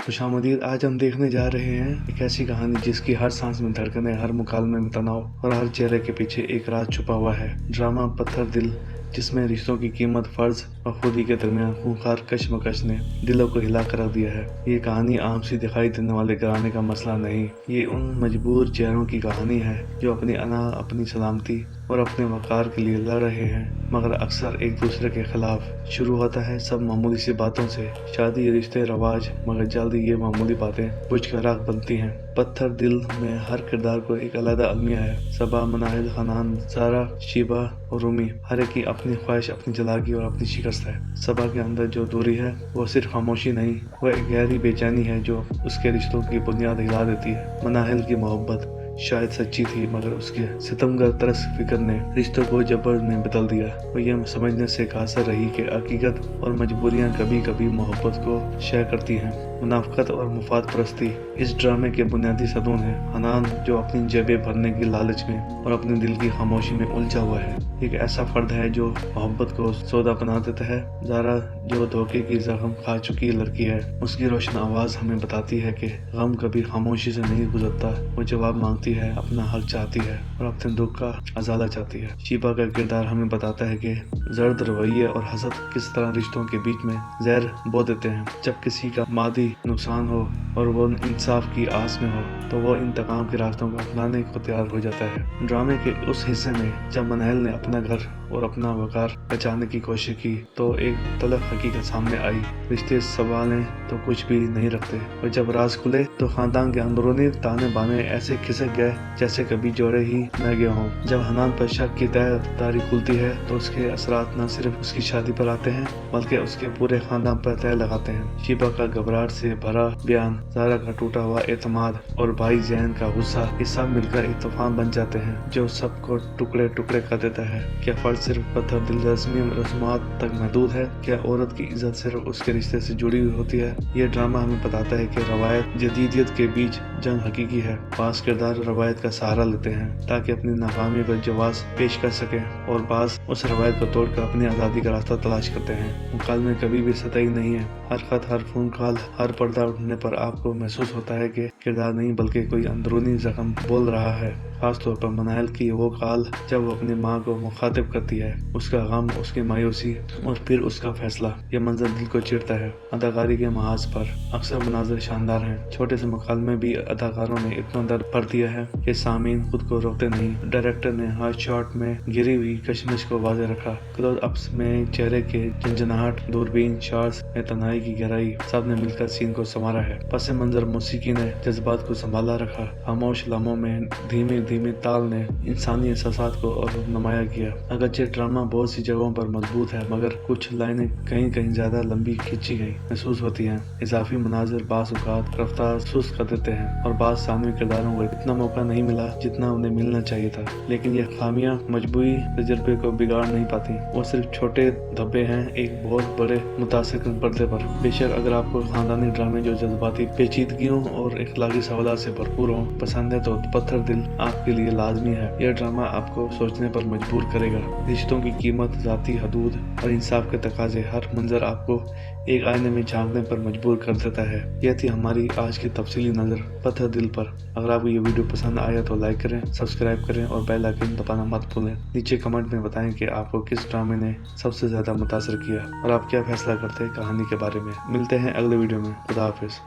खुशामदीद। आज हम देखने जा रहे हैं एक ऐसी कहानी जिसकी हर सांस में धड़कने, हर मुकालमे में तनाव और हर चेहरे के पीछे एक राज छुपा हुआ है। ड्रामा पत्थर दिल, जिसमें रिश्तों की कीमत, फर्ज और खुदी के दरमियान खूंखार कशमकश ने दिलों को हिला कर रख दिया है। ये कहानी आम सी दिखाई देने वाले घराने का मसला नहीं, ये उन मजबूर चेहरों की कहानी है जो अपनी अना, अपनी सलामती और अपने वकार के लिए लड़ रहे हैं, मगर अक्सर एक दूसरे के खिलाफ। शुरू होता है सब मामूली सी बातों से, शादी, रिश्ते, रवाज, मगर जल्द ये मामूली बातें बुझ कर राख बनती हैं। पत्थर दिल में हर किरदार को एक अलग अलमिया है। सबा, मनाहिल, हनान, सारा, शीबा और रूमी, हर एक की अपनी ख्वाहिश, अपनी जलागी और अपनी शिकस्त है। सबा के अंदर जो दूरी है वो सिर्फ खामोशी नहीं, वह एक गहरी बेचैनी है जो उसके रिश्तों की बुनियाद हिला देती है। मनाहिल की मोहब्बत शायद सच्ची थी, मगर उसके सितमगर तरस फिक्र ने रिश्तों को जबर में बदल दिया। वो ये समझने से कासर रही कि हकीकत और मजबूरियां कभी कभी मोहब्बत को शेयर करती हैं। मुनाफकत और मुफाद परस्ती इस ड्रामे के बुनियादी सतून है। हनान जो अपनी जेबें भरने की लालच में और अपने दिल की खामोशी में उलझा हुआ है, एक ऐसा फर्द है जो मोहब्बत को सौदा बना देता है। ज़ारा जो धोखे की जख्म खा चुकी लड़की है, उसकी रोशन आवाज़ हमें बताती है कि गम कभी खामोशी से नहीं गुजरता। वो जवाब मांगती है, अपना हक चाहती है और अपने दुख का अजाला चाहती है। शीबा का किरदार हमें बताता है कि जर्द रवैये और हसद किस तरह रिश्तों के बीच में जहर बो देते हैं। जब किसी का मादी नुकसान हो और वो इंसाफ की आस में हो, तो वो इंतकाम के रास्तों को अपनाने को तैयार हो जाता है। ड्रामे के उस हिस्से में जब मनहल ने अपना घर और अपना वकार बचाने की कोशिश की, तो एक तलख हकीकत सामने आई। रिश्ते संभालें तो कुछ भी नहीं रखते, और जब राज खुले तो खानदान के अंदरूनी ताने बाने ऐसे खिसक गए जैसे कभी जोड़े ही न गए हों। जब हनान पर शक की तहदारी खुलती है, तो उसके असरात न सिर्फ उसकी शादी पर आते हैं, बल्कि उसके पूरे खानदान पर तय लगाते हैं। शीबा का घबराहट से भरा बयान, ज़ारा का टूटा हुआ एतमाद और भाई जैन का गुस्सा, ये सब मिलकर एक तूफान बन जाते हैं जो सबको टुकड़े टुकड़े कर देता है। क्या फर्ज सिर्फ पत्थर दिल रस्मी रस्मात तक महदूद है? क्या औरत की इज्जत सिर्फ उसके रिश्ते से जुड़ी हुई होती है? ये ड्रामा हमें बताता है कि रवायत जदीदियत के बीच जंग हकीकी है। बास किरदार रवायत का सहारा लेते हैं ताकि अपनी नाकामी पर जवाब पेश कर सके, और बास उस रवायत को तोड़कर अपनी आज़ादी का रास्ता तलाश करते हैं। मुकालमे कभी भी सतही नहीं है। हर खत, हर फोन कॉल, हर पर्दा उठने पर आपको महसूस होता है कि किरदार नहीं बल्कि कोई अंदरूनी जख्म बोल रहा है। खासतौर पर मनाहिल की वो कॉल जब वो अपनी माँ को मुखातिब करती है, उसका गम, उसकी मायूसी और फिर उसका फैसला, ये मंजर दिल को चिढ़ता है। अदाकारी के महाज पर अक्सर मनाजिर शानदार हैं। छोटे से मुकालमे भी अदाकारों ने इतना दर्द भर दिया है कि सामीन खुद को रोकते नहीं। डायरेक्टर ने हर शॉट में गिरी हुई कशमकश को वाज़ेह रखा। क्लोज अप्स में चेहरे के झंझनाहट, दूरबीन शॉट्स में तन्हाई की गहराई, सब ने मिलकर सीन को संवारा है। पस मंजर मौसीकी ने जज्बात को संभाला रखा। खामोश लम्हों में धीमे धीमे ताल ने इंसानी एहसासात को और नुमाया किया। अगरचे ड्रामा बहुत सी जगहों पर मजबूत है, मगर कुछ लाइनें कहीं कहीं ज्यादा लंबी खींची गई महसूस होती हैं। इजाफी मनाजिर बास औकात रफ्तार सुस्त कर देते हैं, और बास सामने किरदारों को इतना मौका नहीं मिला जितना उन्हें मिलना चाहिए था। लेकिन ये खामियां मजबूरी तजर्बे को बिगाड़ नहीं पाती। वो सिर्फ छोटे धब्बे हैं एक बहुत बड़े मुतासिर पर्दे पर। बेशक अगर आपको खानदानी ड्रामे जो जज्बाती पेचीदगियों और इखलाकी सवालों से भरपूर हों पसंद है, तो पत्थर दिल आपके लिए लाजमी है। यह ड्रामा आपको सोचने पर मजबूर करेगा। रिश्तों की कीमत, जाती हदूद और इंसाफ के तकाजे, हर मंजर आपको एक आईने में झांकने पर मजबूर कर देता है। यह थी हमारी आज की तफसीली नज़र पत्थर दिल पर। अगर आपको ये वीडियो पसंद आया तो लाइक करें, सब्सक्राइब करें और बेल आइकन दबाना मत भूलें। नीचे कमेंट में बताएं कि आपको किस ड्रामे ने सबसे ज्यादा मुतासर किया और आप क्या फैसला करते हैं कहानी के बारे में। मिलते हैं अगले वीडियो में। खुदा हाफिज।